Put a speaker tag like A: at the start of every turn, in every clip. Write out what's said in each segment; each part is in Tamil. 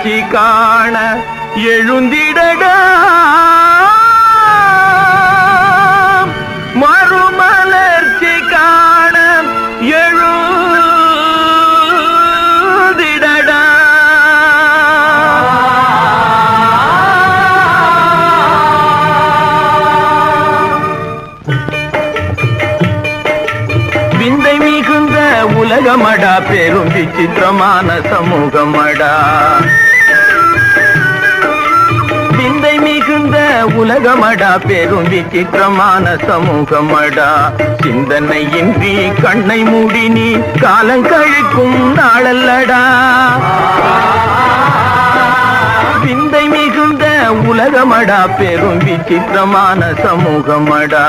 A: மறுமலர்ச்சி காண எழுந்திடடா மறுமலர்ச்சி காண எழுந்திடடா விந்தை மிகுந்த உலகமடா பெரும் விசித்திரமான சமூகமடா விந்தை மிகுந்த உலகமடா பெரும் விசித்திரமான சமூகமடா சிந்தனையின்றி கண்ணை மூடி நீ காலங்கழிக்கும் நாளல்லடா விந்தை மிகுந்த உலகமடா பெரும் விசித்திரமான சமூகமடா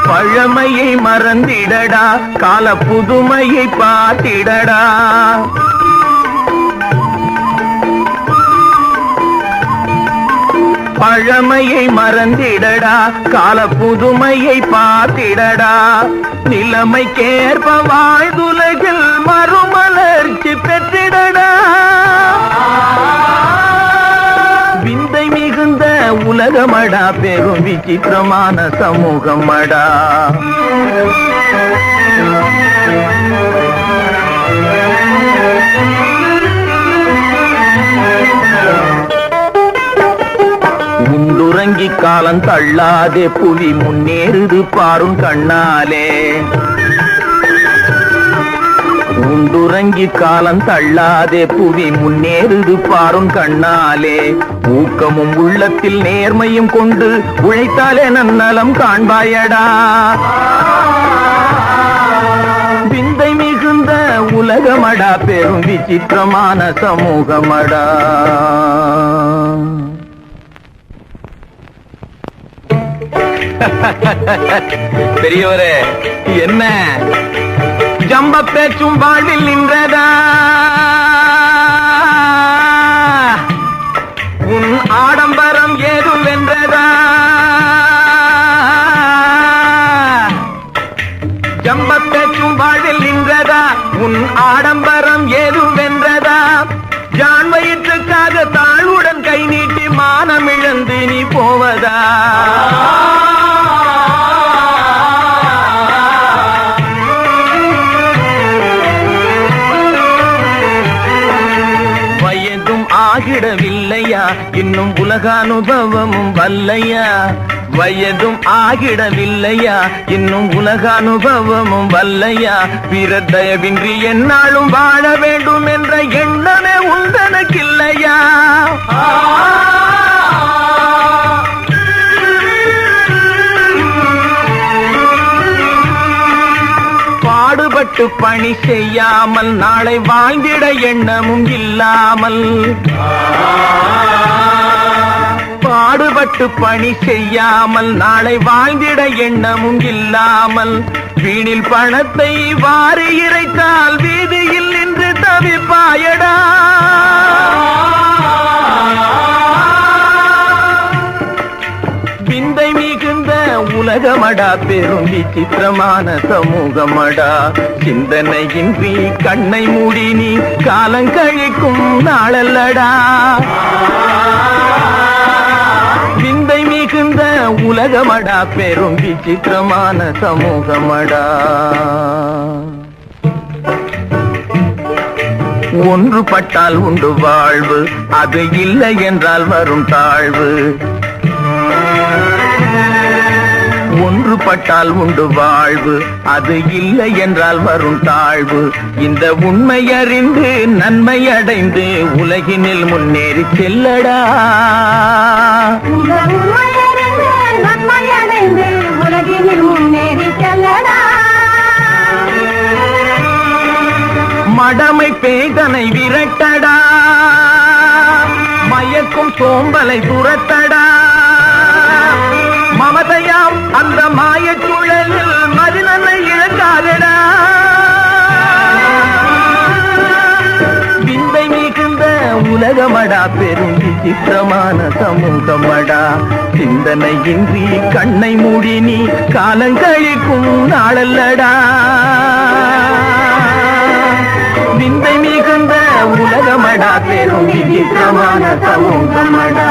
A: பழமையை மறந்திடடா கால புதுமையை பார்த்திடடா பழமையை மறந்திடடா கால புதுமையை பார்த்திடடா நிலைமைக்கேற்ப வாழ்துலகில் மறுமலர்ச்சி பெற்றிடடா விந்தை மிகுந்த உலகமடா பெரும் விசித்திரமான சமூகமடா உண்டுறங்கி காலம் தள்ளாதே புலி முன்னேறுது பாரும் கண்ணாலே உண்டுறங்கி காலம் தள்ளாதே புவி முன்னேறுது பாரும் கண்ணாலே ஊக்கமும் உள்ளத்தில் நேர்மையும் கொண்டு உழைத்தாலே நன்னலம் காண்பாயடா விந்தை மிகுந்த உலகமடா பெரும் விசித்திரமான சமூகமடா பெரியவரே என்ன ஜம்ப பேச்சும் வாழ்வில் நின்றதா உன் ஆடம்பரம் ஏதும் வென்றதா ஜம்ப பேச்சும் வாழ்வில் நின்றதா உன் ஆடம்பரம் ஏதும் வென்றதா ஜான் வயிற்றுக்காக தாழ்வுடன் கை நீட்டி மானம் இழந்து நீ போவதா ஆகிடவில்லையா இன்னும் உலக அனுபவமும் வல்லையா வயதும் ஆகிடவில்லையா இன்னும் உலக அனுபவமும் வல்லையா பிறர் தயவின்றி எந்நாளும் வாழ வேண்டும் என்ற எண்ணமே உந்தனக்கில்லையா பாடுபட்டு பணி செய்யாமல் நாளை வாழ்ந்திட எண்ணமும் இல்லாமல் பாடுபட்டு பணி செய்யாமல் நாளை வாழ்ந்திட எண்ணமும் இல்லாமல் வீணில் பணத்தை வாரி இறைத்தால் வீதியில் நின்று தவிப்பாயடா விந்தை மிகுந்த உலகமடா பெரும் விசித்திரமான சமூகமடா சிந்தனையின்றி கண்ணை மூடி நீ காலங்கழிக்கும் நாளல்லடா விந்தை மிகுந்த உலகமடா பெரும் விசித்திரமான சமூகமடா ஒன்றுபட்டால் உண்டு வாழ்வு அது இல்லை என்றால் வரும் தாழ்வு ஒன்றுபட்டால் உண்டு வாழ்வு அது இல்லை என்றால் வரும் தாழ்வு இந்த உண்மை அறிந்து நன்மை அடைந்து உலகினில் முன்னேறி செல்லடா மடமை பேதனை விரட்டடா மயக்கும் சோம்பலை துரத்தடா மமதையாம் அந்த மாயச் சூழலில் மதிநன்மை இழக்காதடா விந்தை மிகுந்த உலகமடா பெரும் விசித்திரமான சமூகமடா. சிந்தனையின்றி கண்ணை மூடி நீ காலங்கழிக்கும் நாளல்லடா. விந்தை மிகுந்த உலகமடா, பெரும் விசித்திரமான சமூகமடா.